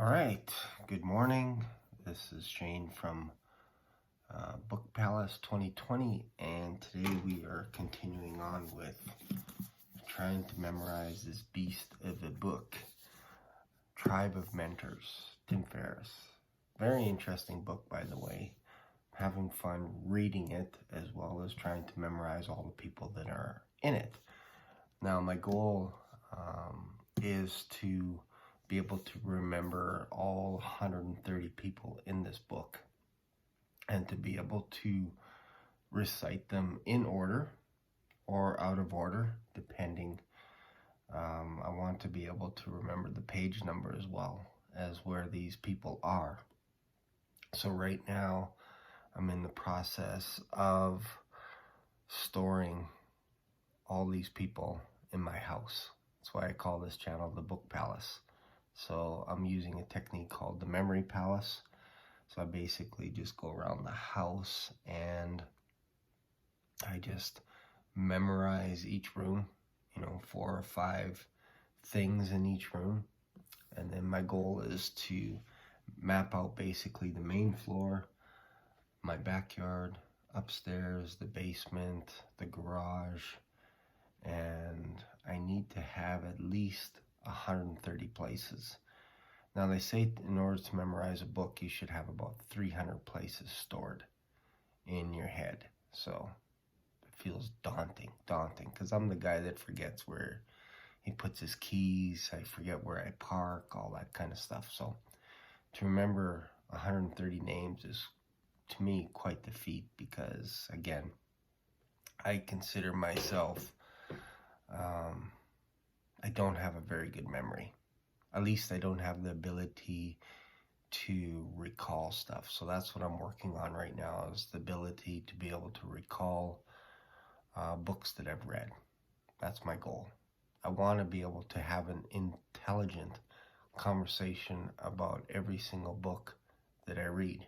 All right, good morning. This is Shane from Book Palace 2020, and today we are continuing on with trying to memorize this beast of a book, Tribe of Mentors, Tim Ferris. Very interesting book, by the way. Having fun reading it as well as trying to memorize all the people that are in it. Now, my goal is to be able to remember all 130 people in this book and to be able to recite them in order or out of order, depending. I want to be able to remember the page number as well as where these people are. So right now, I'm in the process of storing all these people in my house. That's why I call this channel the Book Palace. So I'm using a technique called the Memory Palace. So I basically just go around the house and I just memorize each room, 4 or 5 things in each room. And then my goal is to map out basically the main floor, my backyard, upstairs, the basement, the garage, and I need to have at least 130 places. Now they say in order to memorize a book, you should have about 300 places stored in your head. So it feels daunting, because I'm the guy that forgets where he puts his keys. I forget where I park, all that kind of stuff. So to remember 130 names is, to me, quite the feat because, again, I consider myself I don't have a very good memory. At least I don't have the ability to recall stuff. So that's what I'm working on right now, is the ability to be able to recall books that I've read. That's my goal. I want to be able to have an intelligent conversation about every single book that I read.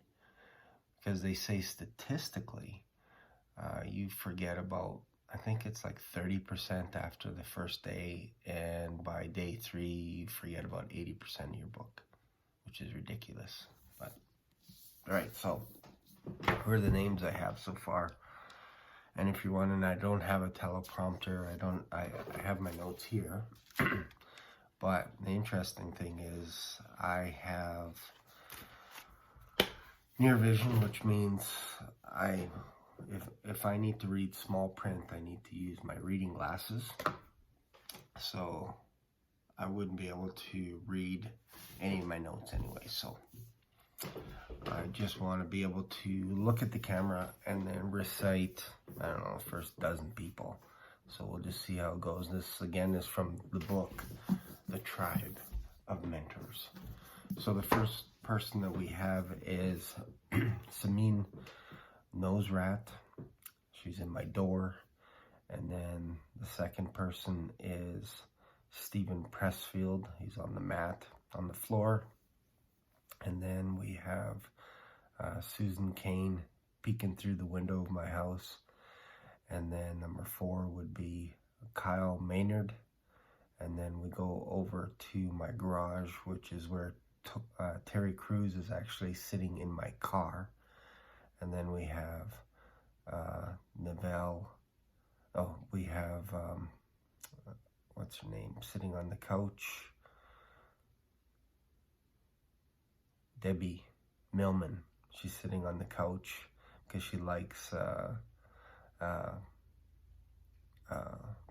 Because they say statistically, you forget about, I think it's like 30% after the first day, and by day 3, you forget about 80% of your book, which is ridiculous. But all right, so here are the names I have so far. And if you're wondering, I don't have a teleprompter. I have my notes here. But the interesting thing is I have near vision, which means if I need to read small print, I need to use my reading glasses. So I wouldn't be able to read any of my notes anyway. So I just want to be able to look at the camera and then recite, I don't know, first dozen people. So we'll just see how it goes. This, again, is from the book, The Tribe of Mentors. So the first person that we have is Samin Nosrat. She's in my door. And then the second person is Stephen Pressfield. He's on the mat on the floor. And then we have Susan Kane peeking through the window of my house. And then number 4 would be Kyle Maynard. And then we go over to my garage, which is where Terry Crews is actually sitting in my car. And then we have Neville. Oh, we have, what's her name, sitting on the couch? Debbie Millman. She's sitting on the couch because she likes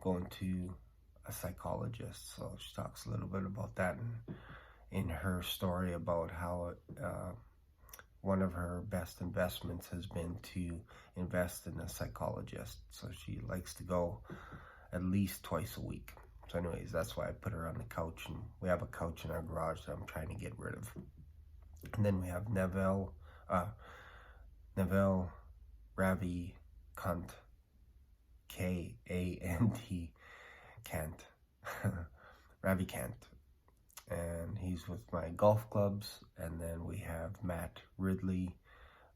going to a psychologist. So she talks a little bit about that in her story about how one of her best investments has been to invest in a psychologist. So she likes to go at least twice a week. So anyways, that's why I put her on the couch, and we have a couch in our garage that I'm trying to get rid of. And then we have Neville Ravi Kant, K-A-N-T, Kant, Ravi Kant. And he's with my golf clubs. And then we have Matt Ridley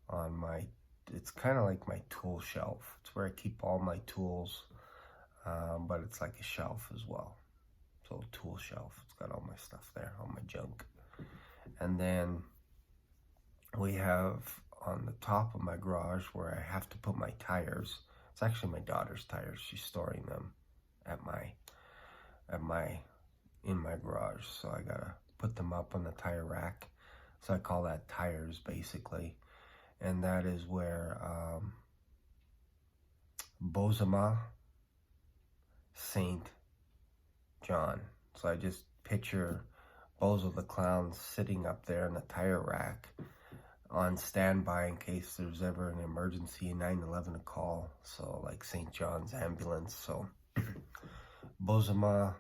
on my, it's kind of like my tool shelf. It's where I keep all my tools, but it's like a shelf as well. So tool shelf, it's got all my stuff there, all my junk. And then we have on the top of my garage where I have to put my tires. It's actually my daughter's tires. She's storing them in my garage. So I gotta put them up on the tire rack. So I call that tires basically. And that is where Bozema, Saint John. So I just picture Bozo the Clown sitting up there in the tire rack on standby in case there's ever an emergency, 911 to call. So like St. John's ambulance. So Bozema,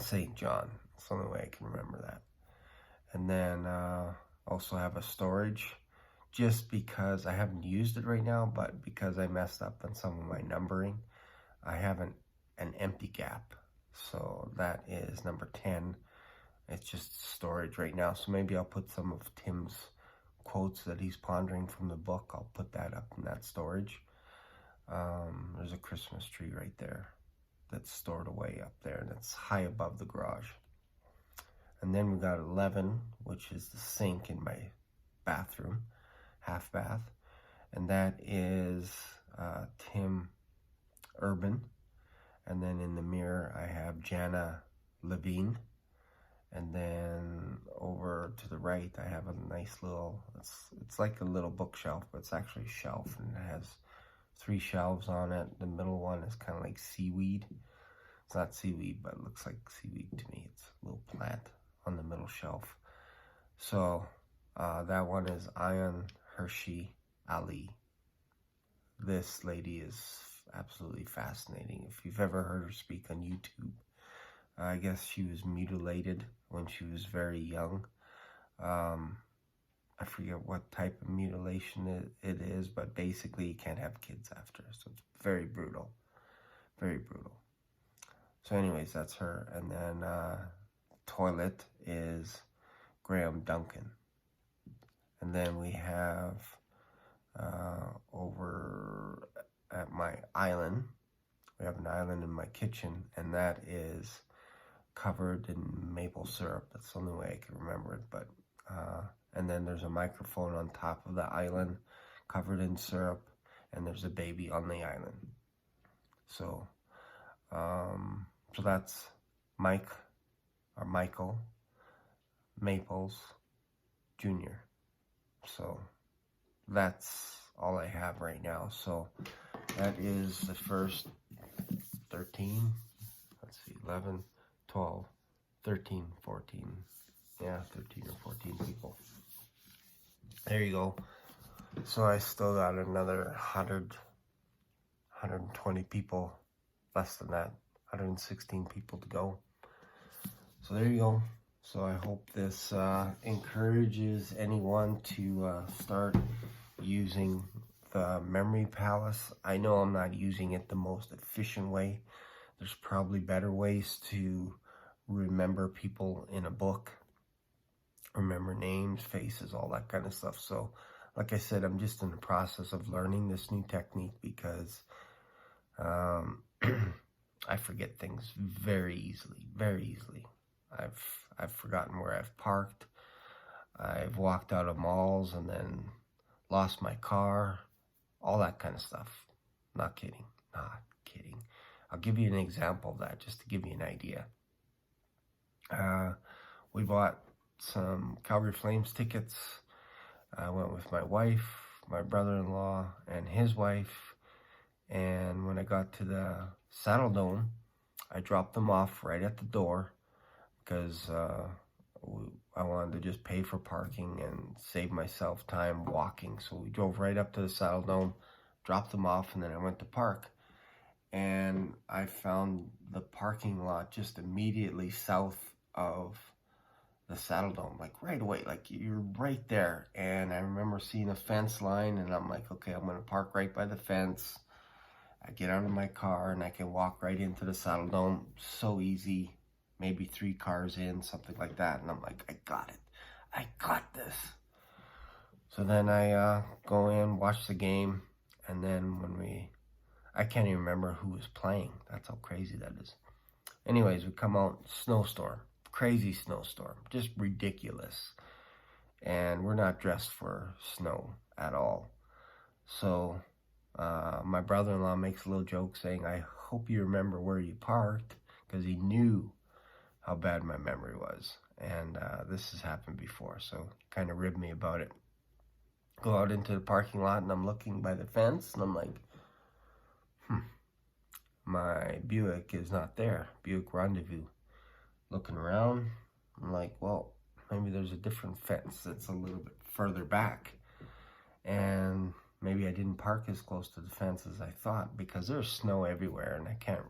St. John. That's the only way I can remember that. And then also have a storage, just because I haven't used it right now, but because I messed up on some of my numbering, I have an empty gap. So that is number 10. It's just storage right now. So maybe I'll put some of Tim's quotes that he's pondering from the book. I'll put that up in that storage. There's a Christmas tree right there that's stored away up there, and it's high above the garage. And then we got 11, which is the sink in my bathroom, half bath. And that is Tim Urban. And then in the mirror, I have Jana Levine. And then over to the right, I have a nice little, it's like a little bookshelf, but it's actually a shelf. And it has 3 shelves on it. The middle one is kind of like seaweed. It's not seaweed, but it looks like seaweed to me. It's a little plant on the middle shelf. So that one is Ayan Hershey Ali. This lady is absolutely fascinating. If you've ever heard her speak on YouTube, I guess she was mutilated when she was very young. I forget what type of mutilation it is, but basically you can't have kids after. So it's very brutal. Very brutal. So anyways, that's her. And then toilet is Graham Duncan. And then we have over at my island, we have an island in my kitchen, and that is covered in maple syrup. That's the only way I can remember it. But and then there's a microphone on top of the island covered in syrup, and there's a baby on the island. So so that's Michael Maples Jr. So that's all I have right now. So that is the first 13, let's see, 11, 12, 13, 14, yeah, 13 or 14 people. There you go. So I still got another 100, 120 people, less than that, 116 people to go. So there you go. So I hope this encourages anyone to start using the Memory Palace. I know I'm not using it the most efficient way. There's probably better ways to remember people in a book, remember names, faces, all that kind of stuff. So like I said, I'm just in the process of learning this new technique because I forget things very easily, very easily. I've forgotten where I've parked. I've walked out of malls and then lost my car, all that kind of stuff. Not kidding, not kidding. I'll give you an example of that just to give you an idea. We bought some Calgary Flames tickets. I went with my wife, my brother-in-law, and his wife. And when I got to the Saddle Dome, I dropped them off right at the door because I wanted to just pay for parking and save myself time walking. So we drove right up to the Saddle Dome, dropped them off, and then I went to park. And I found the parking lot just immediately south of the Saddle Dome, like right away, like you're right there. And I remember seeing a fence line, and I'm like, okay, I'm gonna park right by the fence. I get out of my car and I can walk right into the Saddle Dome. So easy, maybe 3 cars in, something like that. And I'm like, I got it. I got this. So then I go in, watch the game. And then I can't even remember who was playing. That's how crazy that is. Anyways, we come out, snowstorm, crazy snowstorm, just ridiculous. And we're not dressed for snow at all. So my brother-in-law makes a little joke saying, I hope you remember where you parked, because he knew how bad my memory was. And this has happened before, so kind of ribbed me about it. Go out into the parking lot, and I'm looking by the fence, and I'm like, my Buick is not there. Buick Rendezvous. Looking around, I'm like, well, maybe there's a different fence that's a little bit further back. And maybe I didn't park as close to the fence as I thought, because there's snow everywhere, and I can't,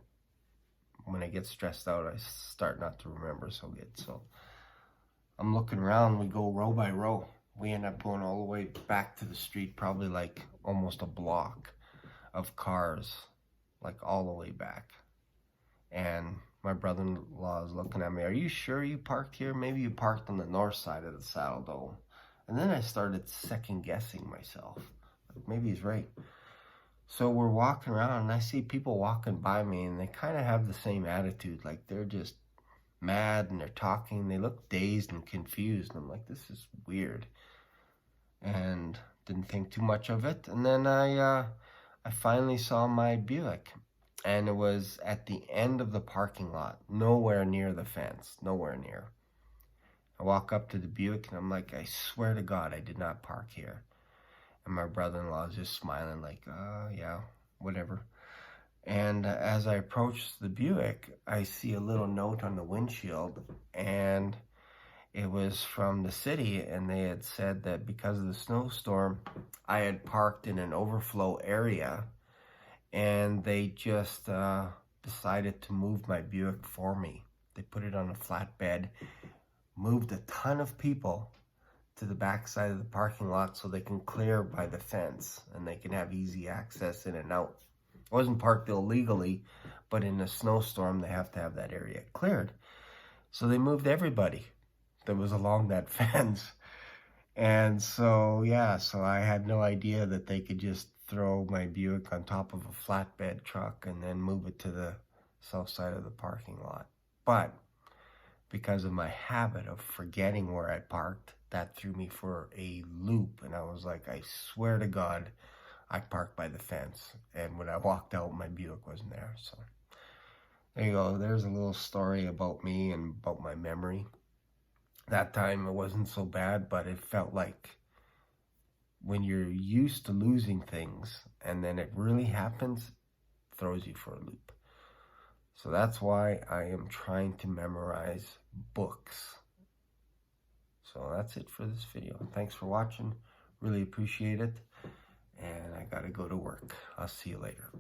when I get stressed out, I start not to remember so good. So I'm looking around, we go row by row. We end up going all the way back to the street, probably like almost a block of cars, like all the way back. And my brother-in-law is looking at me, are you sure you parked here? Maybe you parked on the north side of the Saddle Dome. And then I started second guessing myself. Like, maybe he's right. So we're walking around, and I see people walking by me, and they kind of have the same attitude. Like, they're just mad, and they're talking. They look dazed and confused. And I'm like, this is weird. And didn't think too much of it. And then I finally saw my Buick. And it was at the end of the parking lot, nowhere near the fence, nowhere near. I walk up to the Buick, and I'm like, I swear to God, I did not park here. And my brother-in-law is just smiling like, yeah, whatever. And as I approach the Buick, I see a little note on the windshield, and it was from the city, and they had said that because of the snowstorm, I had parked in an overflow area, and they just decided to move my Buick for me. They put it on a flatbed, moved a ton of people to the back side of the parking lot so they can clear by the fence and they can have easy access in and out. It wasn't parked illegally, but in a snowstorm, they have to have that area cleared. So they moved everybody that was along that fence. And so, yeah, so I had no idea that they could just throw my Buick on top of a flatbed truck and then move it to the south side of the parking lot. But because of my habit of forgetting where I parked, that threw me for a loop. And I was like, I swear to God, I parked by the fence. And when I walked out, my Buick wasn't there. So there you go. There's a little story about me and about my memory. That time it wasn't so bad, but it felt like when you're used to losing things and then it really happens, it throws you for a loop. So that's why I am trying to memorize books. So that's it for this video. Thanks for watching. Really appreciate it. And I gotta go to work. I'll see you later.